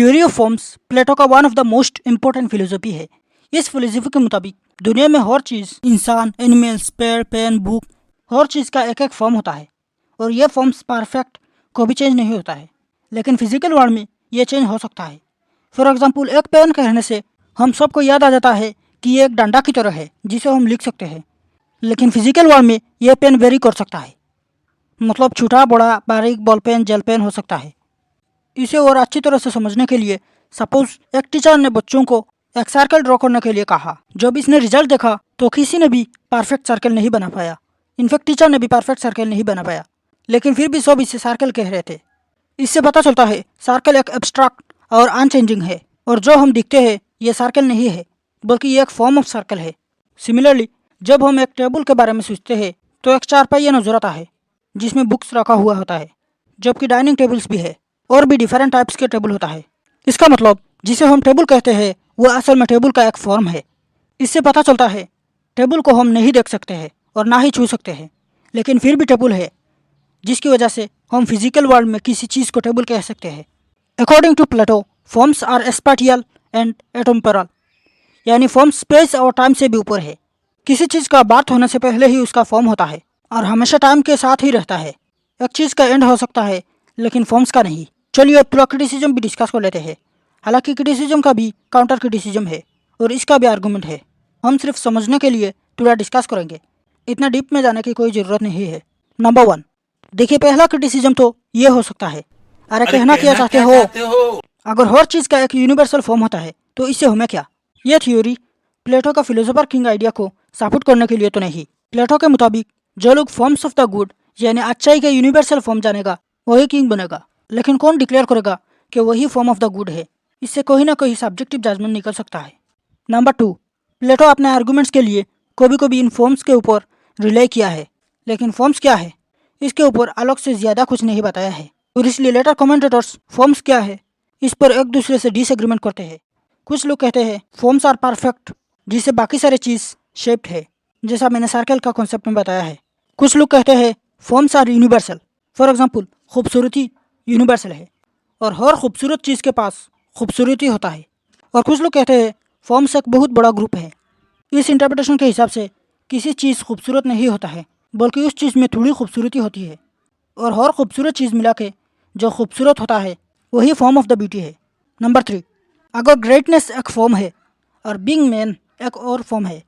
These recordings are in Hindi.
थ्योरी ऑफ फॉर्म्स प्लेटो का one of the most important philosophy है। इस फिलोसफी के मुताबिक दुनिया में हर चीज़, इंसान, एनिमल्स, पेड़, पेन, बुक, हर चीज़ का एक एक फॉर्म होता है और ये फॉर्म्स परफेक्ट कभी चेंज नहीं होता है। लेकिन फिजिकल वर्ल्ड में ये चेंज हो सकता है। फॉर एग्जाम्पल, एक पेन कहने से हम सबको याद आ जाता है कि ये एक डंडा की तरह है जिसे हम लिख सकते हैं। लेकिन फिजिकल वर्ल्ड में यह पेन वेरी कर सकता है, मतलब छोटा, बड़ा, बारीक, बॉल पेन, जेल पेन हो सकता है। इसे और अच्छी तरह से समझने के लिए सपोज एक टीचर ने बच्चों को एक सर्कल ड्रॉ करने के लिए कहा। जब इसने रिजल्ट देखा तो किसी ने भी परफेक्ट सर्कल नहीं बना पाया। इनफैक्ट टीचर ने भी परफेक्ट सर्कल नहीं बना पाया, लेकिन फिर भी सब इसे सर्कल कह रहे थे। इससे पता चलता है सर्कल एक एब्स्ट्रैक्ट और अनचेंजिंग है और जो हम दिखते हैं ये सर्कल नहीं है बल्कि ये एक फॉर्म ऑफ सर्कल है। सिमिलरली, जब हम एक टेबल के बारे में सोचते हैं तो एक चारपाइया नजर आता है जिसमें बुक्स रखा हुआ होता है, जबकि डाइनिंग टेबल्स भी है और भी डिफरेंट टाइप्स के टेबल होता है। इसका मतलब जिसे हम टेबल कहते हैं वह असल में टेबल का एक फॉर्म है। इससे पता चलता है टेबल को हम नहीं देख सकते हैं और ना ही छू सकते हैं, लेकिन फिर भी टेबल है, जिसकी वजह से हम फिजिकल वर्ल्ड में किसी चीज़ को टेबल कह सकते हैं। According to Plato, forms are spatial and atemporal, यानी फॉर्म स्पेस और टाइम से भी ऊपर है। किसी चीज़ का बात होने से पहले ही उसका फॉर्म होता है और हमेशा टाइम के साथ ही रहता है। एक चीज़ का एंड हो सकता है लेकिन फॉर्म्स का नहीं। चलिए अब पूरा क्रिटिसिज्म भी डिस्कस कर लेते हैं। हालांकि क्रिटिसिज्म का भी काउंटर क्रिटिसिज्म है और इसका भी आर्गूमेंट है। हम सिर्फ समझने के लिए थोड़ा डिस्कस करेंगे, इतना डीप में जाने की कोई ज़रूरत नहीं है। नंबर 1, देखिए, पहला क्रिटिसिज्म तो ये हो सकता है, अरे कहना क्या चाहते हो? अगर हर चीज़ का एक यूनिवर्सल फॉर्म होता है तो इससे हमें क्या? यह थ्योरी प्लेटो का फिलोसोफर किंग आइडिया को सपोर्ट करने के लिए तो नहीं। प्लेटो के मुताबिक जो लोग फॉर्म्स ऑफ द गुड यानी अच्छाई के यूनिवर्सल फॉर्म जानेगा वही किंग बनेगा। लेकिन कौन डिक्लेयर करेगा कि वही फॉर्म ऑफ द गुड है? इससे कोई ना कोई सब्जेक्टिव जजमेंट निकल सकता है। नंबर 2, प्लेटो अपने आर्गूमेंट्स के लिए कभी कभी इन फॉर्म्स के ऊपर रिले किया है, लेकिन फॉर्म्स क्या है इसके ऊपर अलग से ज़्यादा कुछ नहीं बताया है और इसलिए लेटर कमेंटेटर्स फॉर्म्स क्या है इस पर एक दूसरे से डिसएग्रीमेंट करते हैं। कुछ लोग कहते हैं फॉर्म्स आर परफेक्ट, जिससे बाकी सारे चीज़ शेप्ड है, जैसा मैंने सर्कल का कॉन्सेप्ट में बताया है। कुछ लोग कहते हैं forms are universal. For example, खूबसूरती यूनिवर्सल है और हर खूबसूरत चीज़ के पास खूबसूरती होता है। और कुछ लोग कहते हैं फॉर्म्स एक बहुत बड़ा ग्रुप है। इस इंटरप्रिटेशन के हिसाब से किसी चीज़ खूबसूरत नहीं होता है बल्कि उस चीज़ में थोड़ी खूबसूरती होती है और हर खूबसूरत चीज़ मिला के जो खूबसूरत होता है वही फॉर्म ऑफ द ब्यूटी है। नंबर 3, अगर ग्रेटनेस एक फॉर्म है और बीइंग मैन एक और फॉर्म है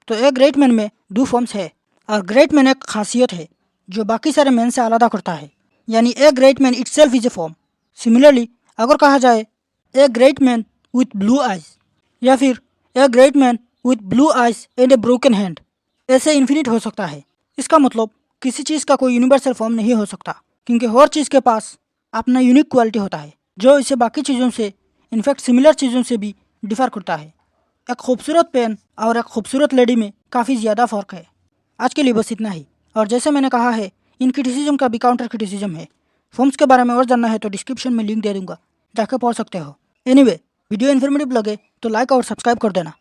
तो एक ग्रेट मैन में 2 फॉर्म्स है और ग्रेट मैन एक खासियत है जो बाकी सारे मैन से अलग करता है, यानी a great man itself is a form. Similarly, अगर कहा जाए a great man with blue eyes या फिर a great man with blue eyes and A broken hand, ऐसे इन्फिनिट हो सकता है। इसका मतलब किसी चीज़ का कोई यूनिवर्सल फॉर्म नहीं हो सकता, क्योंकि हर चीज़ के पास अपना यूनिक क्वालिटी होता है जो इसे बाकी चीज़ों से, इनफैक्ट सिमिलर चीज़ों से भी डिफर करता है। एक खूबसूरत पेन और एक खूबसूरत लेडी में काफ़ी ज़्यादा फ़र्क है। आज के लिए बस इतना ही, और जैसे मैंने कहा है इन क्रिटिसिज्म का भी काउंटर क्रिटिसिज्म है। फॉर्म्स के बारे में और जानना है तो डिस्क्रिप्शन में लिंक दे दूंगा, जाकर पढ़ सकते हो। एनीवे, वीडियो इन्फॉर्मेटिव लगे तो लाइक और सब्सक्राइब कर देना।